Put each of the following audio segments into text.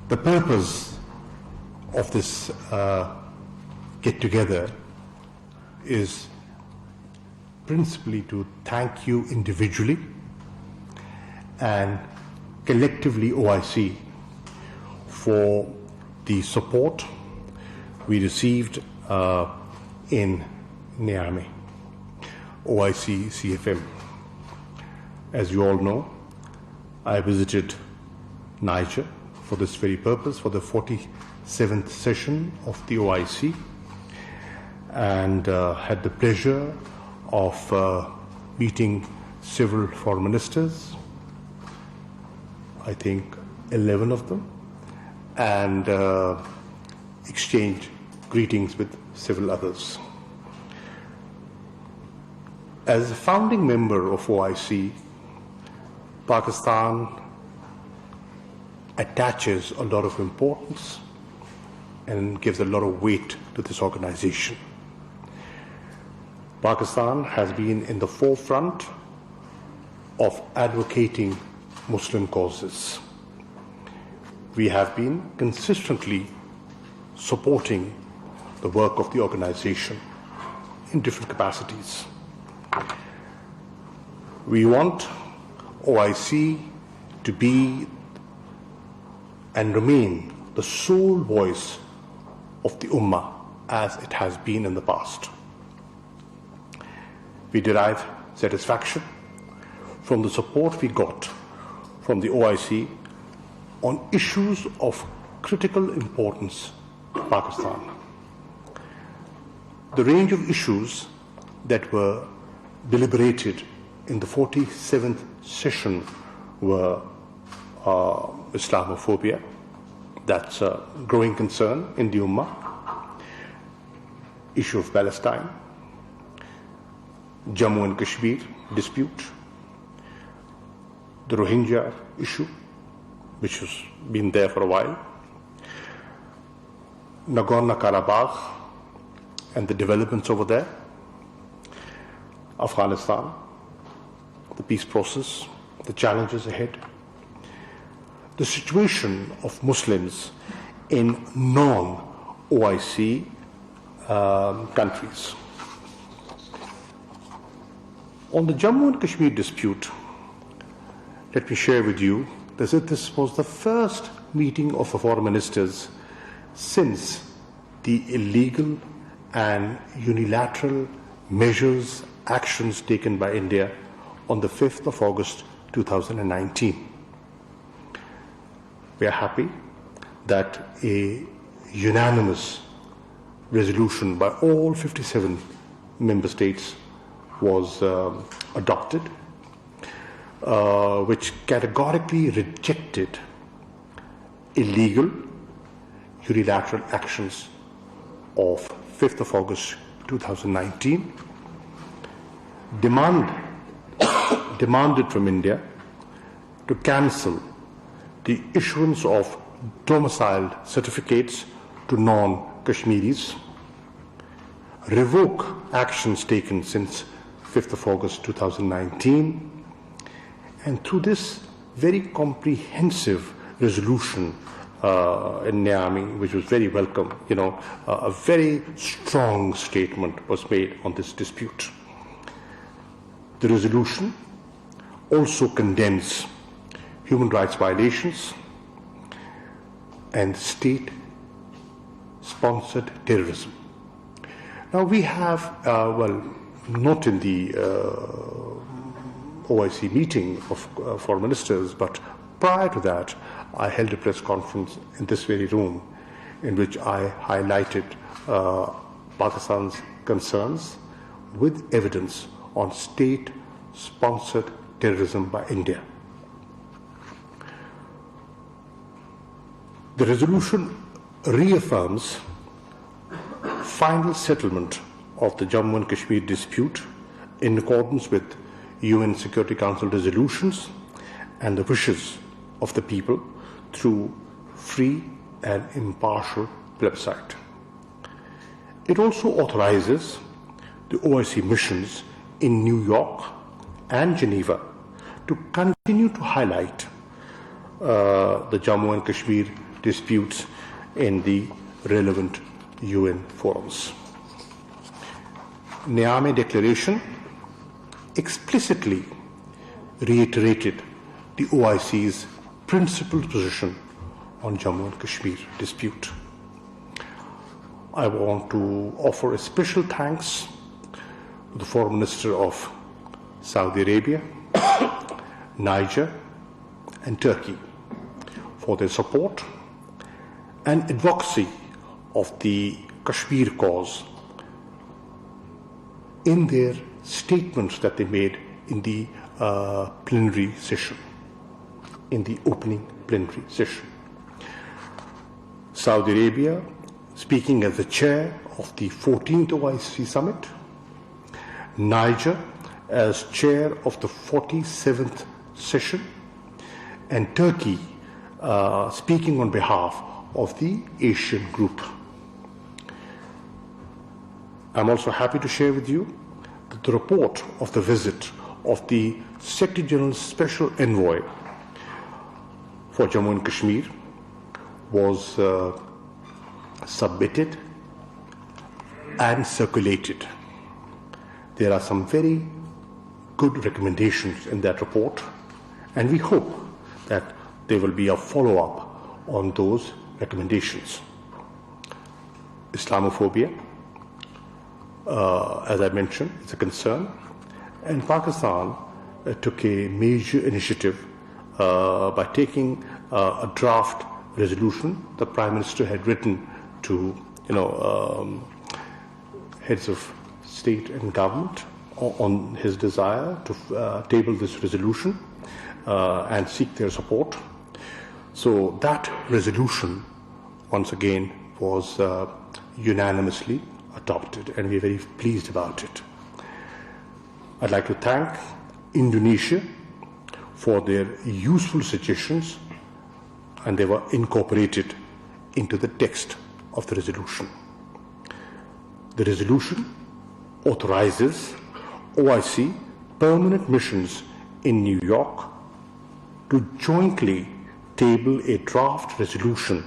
The purpose of this get-together is principally to thank you individually and collectively OIC for the support we received in Niamey, OIC CFM. As you all know, I visited Niger for this very purpose, for the 47th session of the OIC, and had the pleasure of meeting several foreign ministers, I think 11 of them, and exchanged greetings with several others. As a founding member of OIC, Pakistan attaches a lot of importance and gives a lot of weight to this organization. Pakistan has been in the forefront of advocating Muslim causes. We have been consistently supporting the work of the organization in different capacities. We want OIC to be and remain the sole voice of the Ummah as it has been in the past. We derive satisfaction from the support we got from the OIC on issues of critical importance to Pakistan. The range of issues that were deliberated in the 47th session were Islamophobia, that's a growing concern in the Ummah, issue of Palestine, Jammu and Kashmir dispute, the Rohingya issue, which has been there for a while, Nagorno-Karabakh and the developments over there, Afghanistan, the peace process, the challenges ahead, the situation of Muslims in non-OIC countries. On the Jammu and Kashmir dispute, let me share with you that this was the first meeting of the foreign ministers since the illegal and unilateral measures, actions taken by India on the 5th of August 2019. We are happy that a unanimous resolution by all 57 member states was adopted, which categorically rejected illegal unilateral actions of 5th of August 2019, demanded from India to cancel the issuance of domicile certificates to non-Kashmiris, revoke actions taken since 5th of August 2019, and through this very comprehensive resolution in Niamey, which was very welcome, a very strong statement was made on this dispute. The resolution also condemns human rights violations and state-sponsored terrorism. Now we have, not in the OIC meeting of foreign ministers, but prior to that, I held a press conference in this very room in which I highlighted Pakistan's concerns with evidence on state-sponsored terrorism by India. The resolution reaffirms final settlement of the Jammu and Kashmir dispute in accordance with UN Security Council resolutions and the wishes of the people through free and impartial plebiscite. It also authorizes the OIC missions in New York and Geneva to continue to highlight the Jammu and Kashmir disputes in the relevant UN forums. Niamey Declaration explicitly reiterated the OIC's principled position on Jammu and Kashmir dispute. I want to offer a special thanks to the Foreign Minister of Saudi Arabia, Niger, and Turkey for their support and advocacy of the Kashmir cause in their statements that they made in the plenary session, in the opening plenary session. Saudi Arabia, speaking as the chair of the 14th OIC summit, Niger as chair of the 47th session, and Turkey speaking on behalf of the Asian group. I'm also happy to share with you that the report of the visit of the Secretary General's Special Envoy for Jammu and Kashmir was submitted and circulated. There are some very good recommendations in that report, and we hope that there will be a follow-up on those recommendations. Islamophobia, as I mentioned, is a concern, and Pakistan took a major initiative by taking a draft resolution the Prime Minister had written to heads of state and government on his desire to table this resolution and seek their support. So that resolution, once again, was unanimously adopted, and we're very pleased about it. I'd like to thank Indonesia for their useful suggestions, and they were incorporated into the text of the resolution. The resolution authorizes OIC permanent missions in New York to jointly table a draft resolution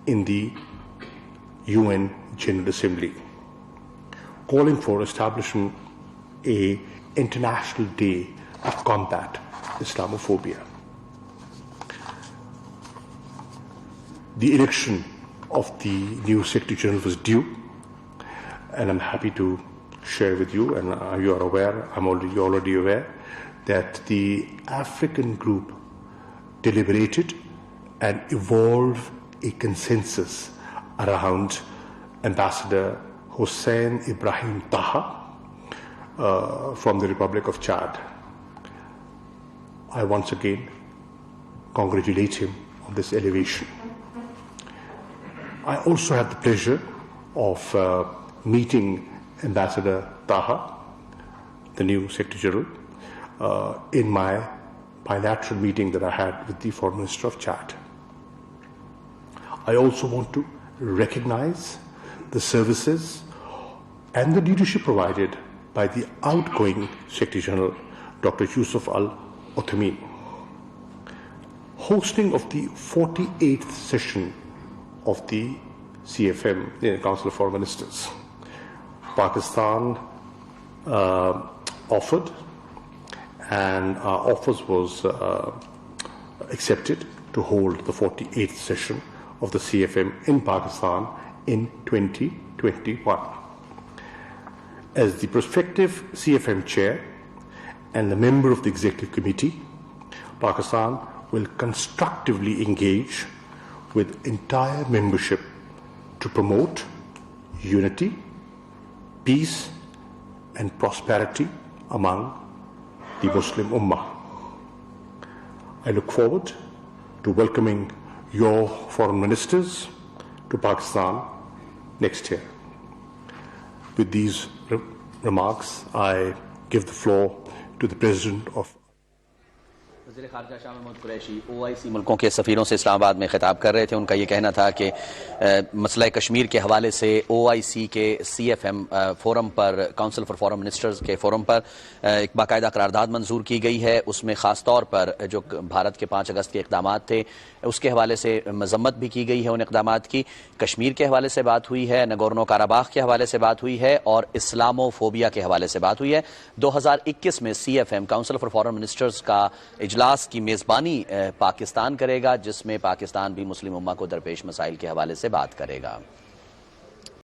in the UN General Assembly, calling for establishing an international day to combat Islamophobia. The election of the new Secretary General was due, and I'm happy to share with you, and you are aware, you're already aware, that the African group deliberated and evolved a consensus around Ambassador Hussein Ibrahim Taha from the Republic of Chad. I once again congratulate him on this elevation. I also had the pleasure of meeting Ambassador Taha, the new Secretary General, in my bilateral meeting that I had with the Foreign Minister of Chad. I also want to recognize the services and the leadership provided by the outgoing Secretary General, Dr. Yusuf Al-Uthaymeen. Hosting of the 48th session of the CFM, the Council of Foreign Ministers, Pakistan offered, and our offers was accepted to hold the 48th session of the CFM in Pakistan in 2021. As the prospective CFM chair and the member of the Executive Committee, Pakistan will constructively engage with entire membership to promote unity, peace, and prosperity among the Muslim Ummah. I look forward to welcoming your foreign ministers to Pakistan next year. With these remarks, I give the floor to the President of وزیر خارجہ Shah Mahmood Qureshi OIC ملکوں کے سفیروں سے اسلام آباد میں خطاب کر رہے تھے. ان کا یہ کہنا تھا کہ مسئلہ کشمیر کے حوالے سے OIC کے CFM forum per, council for foreign ministers کے فورم پر ایک باقاعدہ قرارداد منظور کی گئی ہے. اس میں خاص طور پر جو بھارت کے 5 اگست کے اقدامات تھے اس کے حوالے سے مذمت بھی کی گئی ہے ان اقدامات کی. کشمیر کے حوالے سے بات ہوئی ہے، نگورنو کاراباخ کے حوالے سے بات ہوئی ہے اور اسلامو فوبیا کے حوالے سے بات ہوئی ہے. 2021 میں CFM council for foreign ministers کا اجلاس کی میزبانی پاکستان کرے گا، جس میں پاکستان بھی مسلم امہ کو درپیش مسائل کے حوالے سے بات کرے گا.